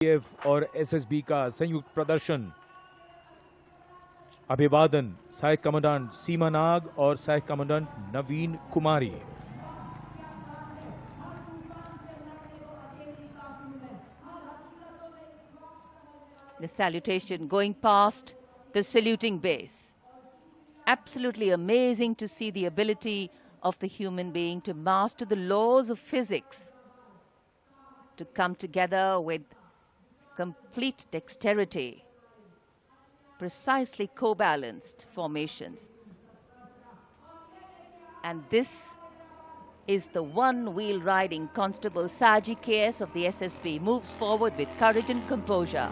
CRPF और SSB का संयुक्त प्रदर्शन। अभिवादन सहायक कमांडेंट सीमा नाग और सहायक commandant Naveen Kumari. The salutation going past the saluting base. Absolutely amazing to see the ability of the human being to master the laws of physics, to come together with complete dexterity, precisely co-balanced formations. And this is the one-wheel riding Constable Saji KS of the SSB moves forward with courage and composure.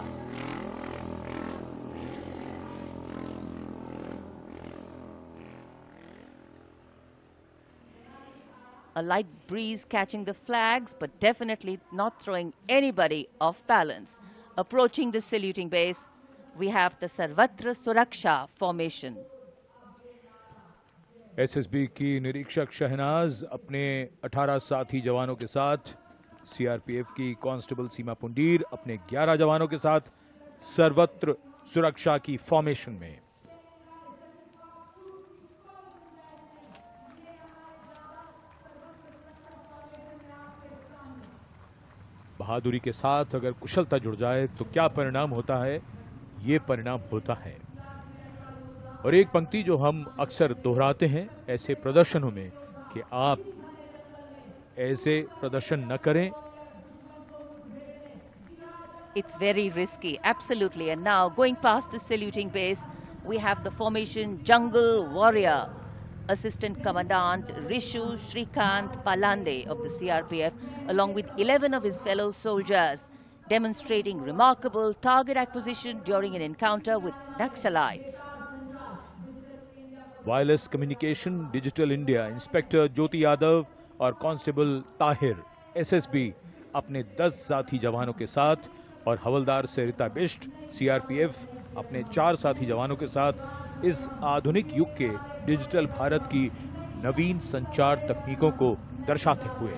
A light breeze catching the flags, but definitely not throwing anybody off balance. Approaching the saluting base, we have the Sarvatra Suraksha formation. SSB की निरीक्षक शहनाज अपने 18 साथी जवानों के साथ, CRPF की constable सीमा पुंडीर अपने 11 जवानों के साथ सर्वत्र सुरक्षा की फॉर्मेशन में। बहादुरी के साथ अगर कुशलता जुड़ जाए तो क्या परिणाम होता है, ये परिणाम होता है। और एक पंक्ति जो हम अक्सर दोहराते हैं ऐसे प्रदर्शनों में कि आप ऐसे प्रदर्शन न करें। It's very risky, absolutely. And now going past the saluting base, we have the formation Jungle Warrior. Assistant Commandant Rishu Shrikant Palande of the CRPF, along with 11 of his fellow soldiers, demonstrating remarkable target acquisition during an encounter with Naxalites. Wireless communication digital India inspector Jyoti Yadav और constable Tahir SSB अपने 10 साथी जवानों के साथ और हवलदार सरिता Bisht CRPF अपने 4 साथी जवानों के साथ इस आधुनिक युग के डिजिटल भारत की नवीन संचार तकनीकों को दर्शाते हुए।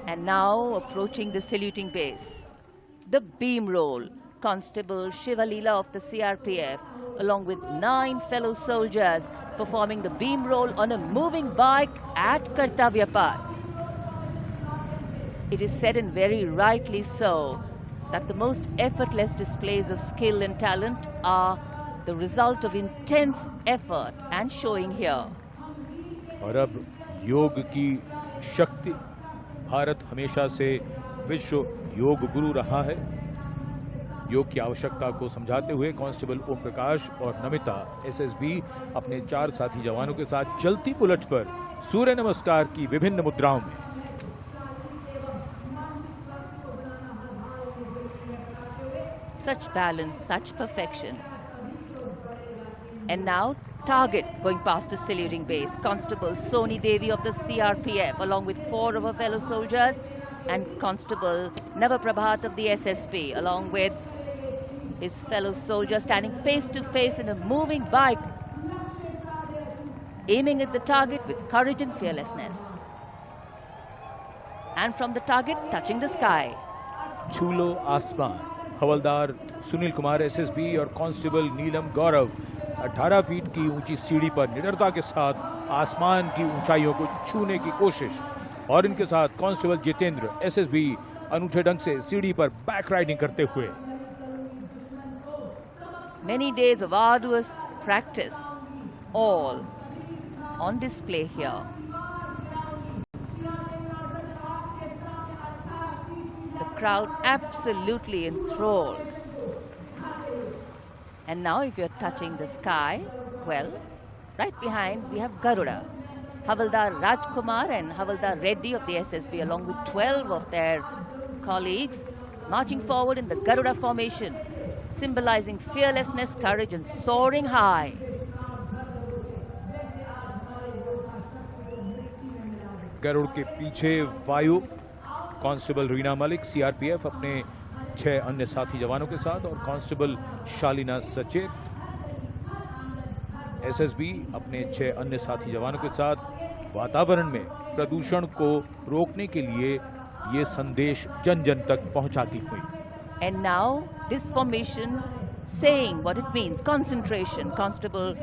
And now approaching the saluting base, the beam roll. Constable Shivalila of the CRPF, along with 9 fellow soldiers, performing the beam roll on a moving bike at Kartavya Path. It is said, and very rightly so, that the most effortless displays of skill and talent are the result of intense effort and showing here. और अब योग की शक्ति, भारत हमेशा से विश्व योग गुरु रहा है। योग की आवश्यकता को समझाते हुए कांस्टेबल ओम प्रकाश और नमिता एसएसबी अपने 4 साथी जवानों के साथ चलती बुलेट पर सूर्य नमस्कार की विभिन्न मुद्राओं में। Such balance, such perfection. And now target going past the saluting base. Constable Soni Devi of the CRPF, along with 4 of her fellow soldiers, and Constable Navaprabhat of the SSB, along with his fellow soldier, standing face to face in a moving bike, aiming at the target with courage and fearlessness. And from the target, touching the sky. छूलो आसमान। हवलदार Sunil Kumar SSB और constable नीलम गौरव 18 feet की ऊंची सीढ़ी पर निडरता के साथ आसमान की ऊंचाइयों को छूने की कोशिश। और इनके साथ कांस्टेबल जितेंद्र एसएसबी अनूठे ढंग से सीढ़ी पर बैक राइडिंग करते हुए। Many days of arduous practice, all on display here. The crowd absolutely enthralled. And now if you're touching the sky, well, right behind we have Garuda. Havaldar Rajkumar and Havaldar Reddy of the SSB, along with 12 of their colleagues, marching forward in the Garuda formation, symbolizing fearlessness, courage, and soaring high. Garuda के पीछे वायु constable Reena Malik CRPF अपने 6 अन्य साथी जवानों के साथ और कांस्टेबल शालिना सचेत एसएसबी अपने 6 अन्य साथी जवानों के साथ वातावरण में प्रदूषण को रोकने के लिए ये संदेश जन जन तक पहुंचाती हुई। And now this formation saying what it means, concentration. Constable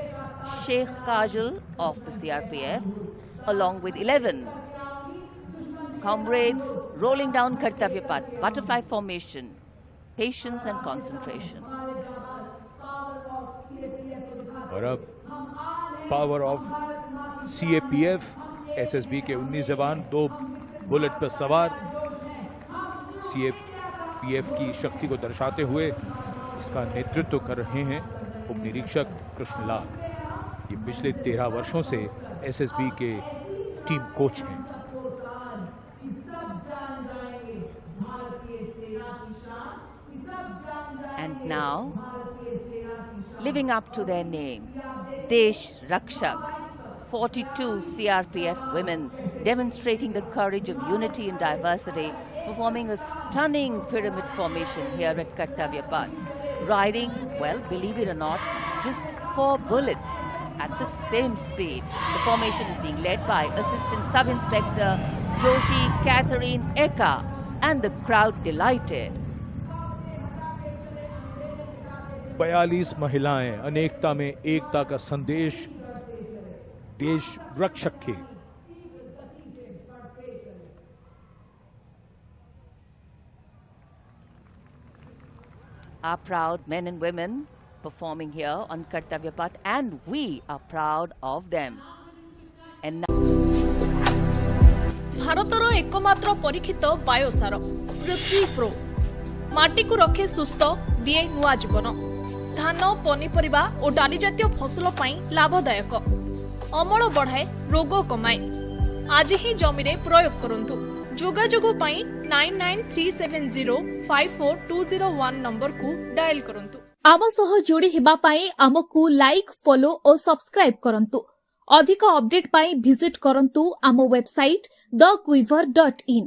Sheikh Kajal of the CRPF along with 11 comrades rolling down Kartavya Path, butterfly formation, patience and concentration. और अब पावर ऑफ CAPF, SSB के 19 जवान 2 bullet पर सवार CAPF की शक्ति को दर्शाते हुए इसका नेतृत्व कर रहे हैं उप निरीक्षक कृष्णलाल। ये पिछले 13 वर्षों से SSB के टीम कोच हैं। And now, living up to their name, Desh Rakshak, 42 CRPF women demonstrating the courage of unity and diversity, performing a stunning pyramid formation here at Kartavya Path. Riding, well, believe it or not, just 4 bullets at the same speed. The formation is being led by Assistant Sub-Inspector Joshi Catherine Eka, and the crowd delighted. 42 महिलाएं, अनेकता में एकता का संदेश देश रक्षक के। Our proud men and women performing here on Kartavya Path, and we are proud of them. And now भारतर एकमात्र परीक्षित बायोसार पृथ्वी pro माटी को रखे सुस्थ दिए नुआ जीवन धान पनीपरिबा और डाली जातीय फसल पाई लाभदायक अमल बढ़ाए रोग कमाए आज ही जमी रे प्रयोग करंतु जोगाजोग पाई 9937054201 नंबर को डायल करंतु। आम सह जोड़ी हेबा पाई आमको लाइक फॉलो और सब्सक्राइब करंतु। अधिक अपडेट पाई विजिट करंतु आम वेबसाइट thequiver.in।